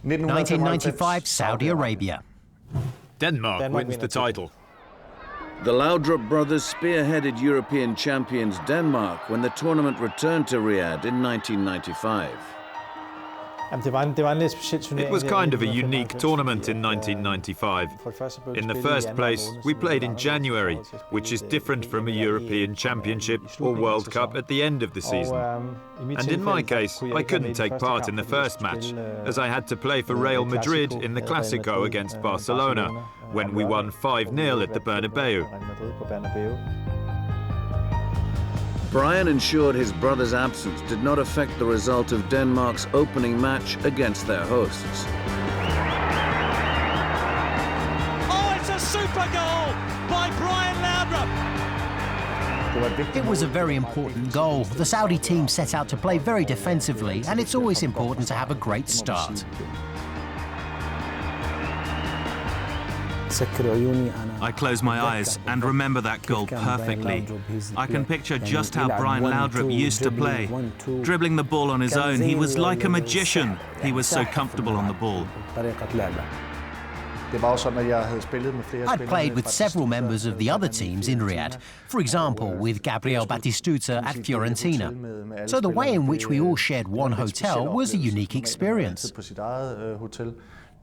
1995 Saudi Arabia. Denmark wins the title. The Laudrup Brothers spearheaded European champions Denmark when the tournament returned to Riyadh in 1995. It was kind of a unique tournament in 1995. In the first place, we played in January, which is different from a European Championship or World Cup at the end of the season. And in my case, I couldn't take part in the first match, as I had to play for Real Madrid in the Clásico against Barcelona, when we won 5-0 at the Bernabeu. Brian ensured his brother's absence did not affect the result of Denmark's opening match against their hosts. Oh, it's a super goal by Brian Laudrup! It was a very important goal. The Saudi team set out to play very defensively, and it's always important to have a great start. I close my eyes and remember that goal perfectly. I can picture just how Brian Laudrup used to play. Dribbling the ball on his own, he was like a magician. He was so comfortable on the ball. I'd played with several members of the other teams in Riyadh, for example with Gabriel Batistuta at Fiorentina. So the way in which we all shared one hotel was a unique experience.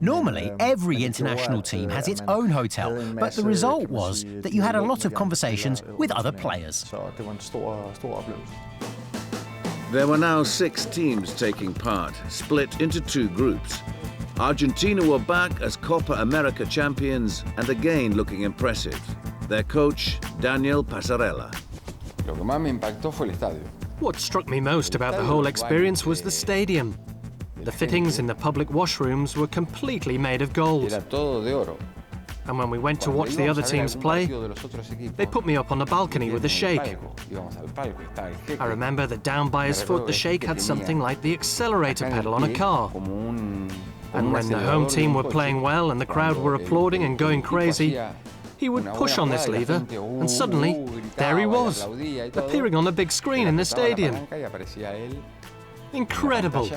Normally, every international team has its own hotel, but the result was that you had a lot of conversations with other players. There were now 6 teams taking part, split into 2 groups. Argentina were back as Copa America champions and again looking impressive. Their coach, Daniel Passarella. What struck me most about the whole experience was the stadium. The fittings in the public washrooms were completely made of gold. And when we went to watch the other teams play, they put me up on the balcony with the sheikh. I remember that down by his foot, the sheikh had something like the accelerator pedal on a car. And when the home team were playing well and the crowd were applauding and going crazy, he would push on this lever, and suddenly, there he was, appearing on the big screen in the stadium. Incredible.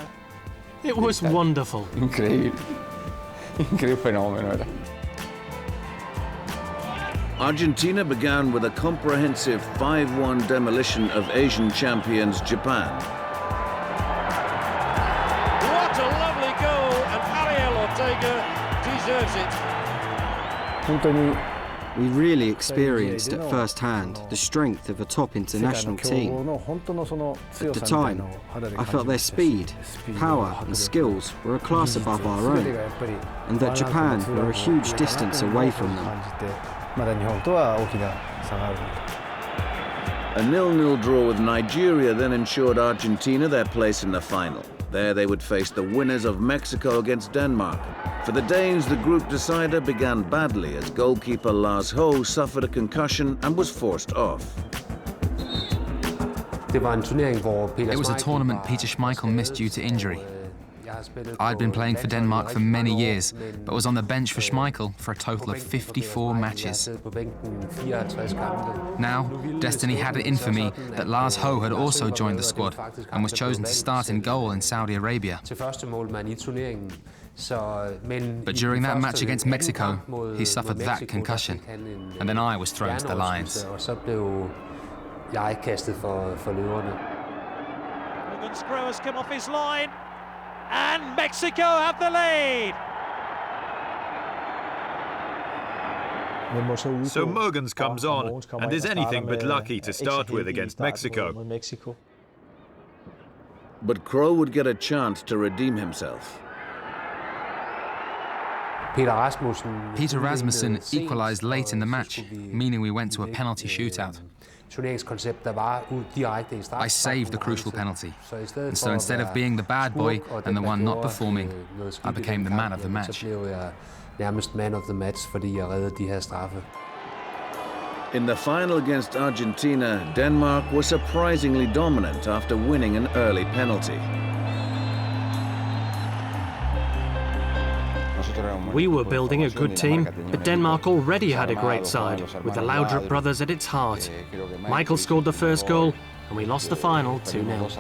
It was wonderful. Argentina began with a comprehensive 5-1 demolition of Asian champions Japan. What a lovely goal, and Ariel Ortega deserves it. We really experienced at first hand the strength of a top international team. At the time, I felt their speed, power and skills were a class above our own, and that Japan were a huge distance away from them. A 0-0 draw with Nigeria then ensured Argentina their place in the final. There they would face the winners of Mexico against Denmark. For the Danes, the group decider began badly as goalkeeper Lars Ho suffered a concussion and was forced off. It was a tournament Peter Schmeichel missed due to injury. I'd been playing for Denmark for many years, but was on the bench for Schmeichel for a total of 54 matches. Now, destiny had it in for me that Lars Ho had also joined the squad and was chosen to start in goal in Saudi Arabia. But during that match against Mexico, he suffered that concussion, and then I was thrown to the lions. Morgan's throw has come off his line, and Mexico have the lead. So Morgans comes on and is anything but lucky to start with against Mexico. But Krogh would get a chance to redeem himself. Peter Rasmussen equalised late in the match, meaning we went to a penalty shootout. I saved the crucial penalty, and so instead of being the bad boy and the one not performing, I became the man of the match. In the final against Argentina, Denmark was surprisingly dominant after winning an early penalty. We were building a good team, but Denmark already had a great side, with the Laudrup Brothers at its heart. Michael scored the first goal, and we lost the final 2-0.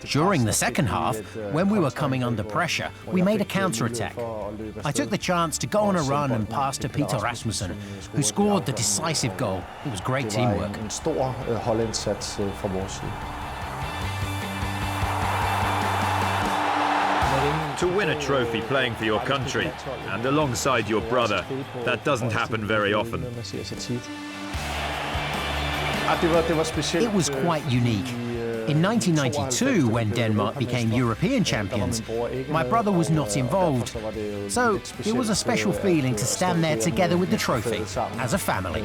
During the second half, when we were coming under pressure, we made a counter-attack. I took the chance to go on a run and pass to Peter Rasmussen, who scored the decisive goal. It was great teamwork. To win a trophy playing for your country and alongside your brother, that doesn't happen very often. It was quite unique. In 1992, when Denmark became European champions, my brother was not involved. So it was a special feeling to stand there together with the trophy, as a family.